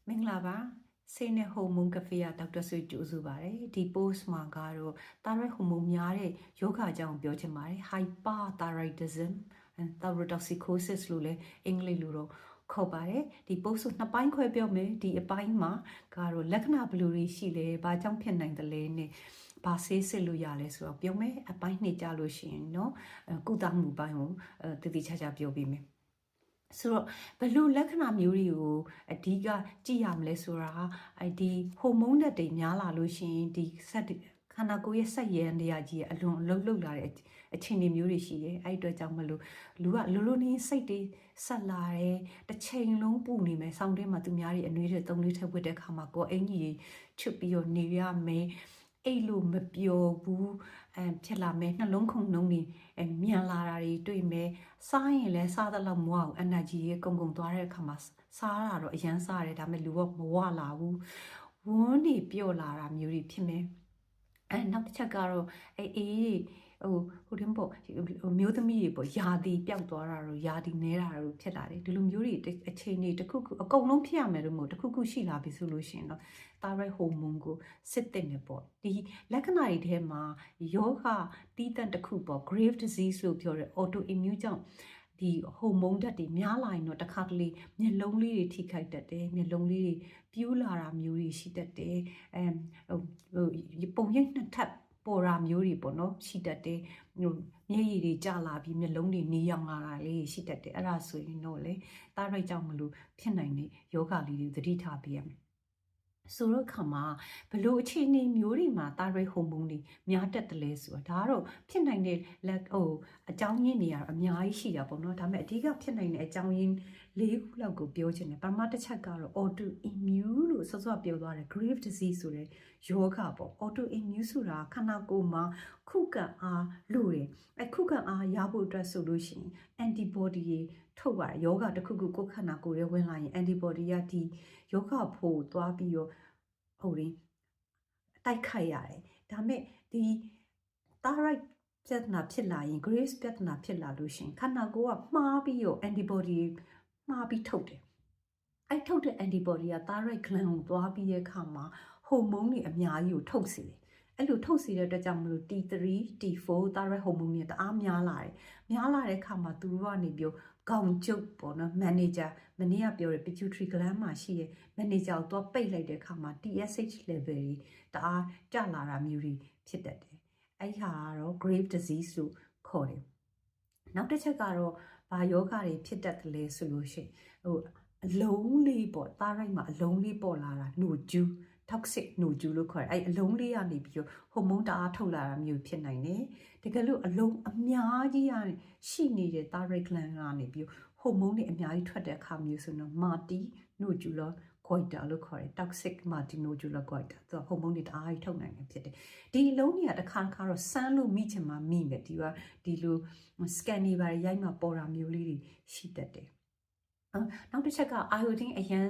မင်္ဂလာပါစိတ်နဲ့ဟော်မုန်းကဖေးဒေါက်တာဆွေကြိုးစုပါတယ်ဒီ post မှာကတော့ thyroid hormone များတဲ့ယောဂအကြောင်းပြောချင်ပါတယ် hyperthyroidism and thyrotoxicosis လို့လည်းအင်္ဂလိပ်လိုတော့ခေါ်ပါတယ်ဒီ post ကိုနှစ်ပိုင်းခွဲပြောမယ်ဒီအပိုင်းမှာကတော့လက္ခဏာဘယ်လိုတွေရှိလဲဘာကြောင့်ဖြစ်နိုင်တယ်လဲနဲ့ဘာဆေးစစ်လို့ရလဲဆိုတော့ပြောမယ်အပိုင်းနှစ်ကြလို့ရှိရင်เนาะကုသမှုပိုင်းကိုတည်တည်ချာချာပြောပေးမယ်ဆိုတော့ဘယ်လိုလက္ခဏာမျိုးတွေကိုအဓိကကြည့်ရမလဲဆိုတာဒီဟိုမုန်းဓာတ်တွေများလာလို့ရှိရင်ဒီဆက်ခန္ဓာကိုယ်ရဲ့ဆက်ရန်တရားကြီးအလွန်လှုပ်လှုပ်လာတဲ့အခြေအနေမျိုးတွေရှိတယ်အဲ့အတွက်ကြောင့်မလို့လူကလိုနေစိတ်တွေဆက်လာတယ်တစ်ချိန်လုံးပူနေမယ်ဆောင်းထဲမှာသူများတွေအနှွေးတွေသုံးလေးထပ်ဝတ်တဲ့ခါမှာကိုယ်အင်ကြီးချွတ်ပြီးတော့နေရမယ်အဲ့လိုမပျော်ဘူးဖြစ်လာမယ်နှလုံးခုန်နှုံးနေမြန်လာတာတွေတွေ့မယ်စားရင်လည်းစားတဲ့လောက်မဝအောင် energy ရေကုန်ကုန်သွားတဲ့အခါမှာစားတာတော့အရန်စားရတယ်ဒါပေမဲ့လူကမဝလာဘူးဝန်းနေပျော့လာတာမျိုးတွေဖြစ်မယ်နောက်တစ်ချက်ကတော့အေးဟိုတင်ပေါ့မျိုးသမီးတွေပေါ့ယာတီပျောက်သွားတာတော့ယာတီနဲတာတော့ဖြစ်လာတယ်ဒီလိုမျိုးတွေအချိန်တွေတစ်ခုခုအကုန်လုံးဖြစ်ရမယ်လို့မဟုတ်တစ်ခုခုရှိလာပြီဆိုလို့ရှိရင်တော့ thyroid hormone ကိုစစ်တဲ့နေပေါ့ဒီလက္ခဏာတွေထဲမှာယောဂတီးတန့်တစ်ခုပေါ့ grave disease လို့ပြောတဲ့ autoimmune ကြောင့်ဒီဟိုမုန်းဓာတ်တွေများလာရင်တော့တစ်ခါတလေမျက်လုံးလေးတွေထိခိုက်တတ်တယ်မျက်လုံးလေးတွေပြူးလာတာမျိုးတွေရှိတတ်တယ်ပုံရိပ်နှစ်ထပ်ပေါ်တာမျိုးတွေပေါ့နော်ရှိတတ်တယ်မျက်ရည်တွေကျလာပြီးမျက်လုံးတွေနေရောင်လာတာလေးရှိတတ်တယ်အဲ့ဒါဆိုရင်တော့လေတားရိုက်ကြောင့်မလို့ဖြစ်နိုင်တဲ့ယောဂလေးတွေသတိထားပေးရမယ်ဆိုတော့ခါမှာဘလို့အခြေအနေမျိုးတွေမှာ thyroid hormone တွေများတက်တယ်လဲဆိုတာဒါကတော့ဖြစ်နိုင်တဲ့အကြောင်းရင်းတွေကတော့အများကြီးရှိတာပေါ့နော်ဒါပေမဲ့အဓိကဖြစ်နိုင်တဲ့အကြောင်းရင်း၄ခုလောက်ကိုပြောချင်တယ်ပထမတစ်ချက်ကတော့ autoimmune လို့စောစောပြောသွားတယ် grave disease ဆိုတဲ့ယောဂပေါ့ autoimmune ဆိုတာခန္ဓာကိုယ်မှာခုခံအားလို့တယ်ခုခံအားရဖို့အတွက်ဆိုလို့ရှိရင် antibody တွေထုတ်ရတယ်ယောဂတစ်ခုခုကိုယ်ခန္ဓာကိုယ်ထဲဝင်လာရင် antibody ကဒီယောဂဖို့သွားပြီးတော့တိုက်ခိုက်ရတယ်ဒါမဲ့ဒီ thyroid ပြဿနာဖြစ်လာရင် Graves ပြဿနာဖြစ်လာလို့ရှိရင်ခန္ဓာကိုယ်ကမှားပြီးတော့ antibody မှားပြီးထုတ်တယ်အဲ့ထုတ်တဲ့ antibody က thyroid gland ကိုသွားပြီးတဲ့အခါမှာဟိုမုန်းတွေအများကြီးကိုထုတ်စေတယ်အဲ့လိုထုတ်စေတဲ့အတွက်ကြောင့်မလို့ T3 T4 thyroid hormone တွေတအားများလာတယ်များလာတဲ့အခါမှာသူတို့ကနေပြီးခေါင်းကျုပ်ပေါ့နော် manager မနေ့ကပြောတဲ့ pituitary gland မှာရှိတဲ့ manager ကိုတော့ပိတ်လိုက်တဲ့အခါမှာ TSH level တွေတအားကျလာတာမျိုးတွေဖြစ်တတ်တယ်အဲ့ဟာကတော့ grave disease လို့ခေါ်တယ်နောက်တစ်ချက်ကတော့ဘာယောဂတွေဖြစ်တတ်တယ်လဲဆိုလို့ရှိရင်အလုံးလေးပေါ့ thyroid မှာအလုံးလေးပေါ်လာတာ nodule toxic nodule လို့ခေါ်တယ်အဲ့အလုံးလေးကနေပြီးတော့ဟိုမုန်းတအားထုတ်လာတာမျိုးဖြစ်နိုင်တယ်တကယ်လို့အလုံးအများကြီးရရှိနေတဲ့ thyroid gland ကနေပြီးဟိုမုန်းတွေအများကြီးထွက်တဲ့အခါမျိုးဆိုတော့ multinodular goiter လို့ခေါ်တယ် toxic multinodular goiter သူကဟိုမုန်းတွေတအားကြီးထုတ်နိုင်တယ်ဖြစ်တယ်ဒီအလုံးတွေကတစ်ခါတော့စမ်းလို့မိချင်မှမိမယ်ဒီလို scan တွေပါရိုက်မှပေါ်တာမျိုးလေးတွေရှိတတ်တယ်နောက်တစ်ချက်က iodine အရန်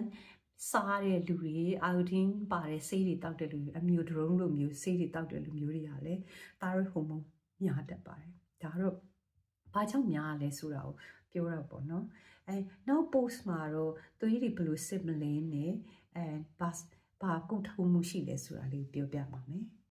စားတဲ့လူတွေ iodine ပါတဲ့ဆေးတွေတောက်တဲ့လူတွေအမျိုးဒရုန်းလိုမျိုးဆေးတွေတောက်တဲ့လူမျိုးတွေကလည်း thyroid hormone များတတ်ပါတယ်ဒါတော့ဘာကြောင့်များလဲဆိုတာကိုပြောရပေါ့နော်နောက် post မှာတော့သွေးတွေဘယ်လိုစစ်မလဲနဲ့ဘာကုထုံးမှုရှိလဲဆိုတာလေးပြောပြပါမယ်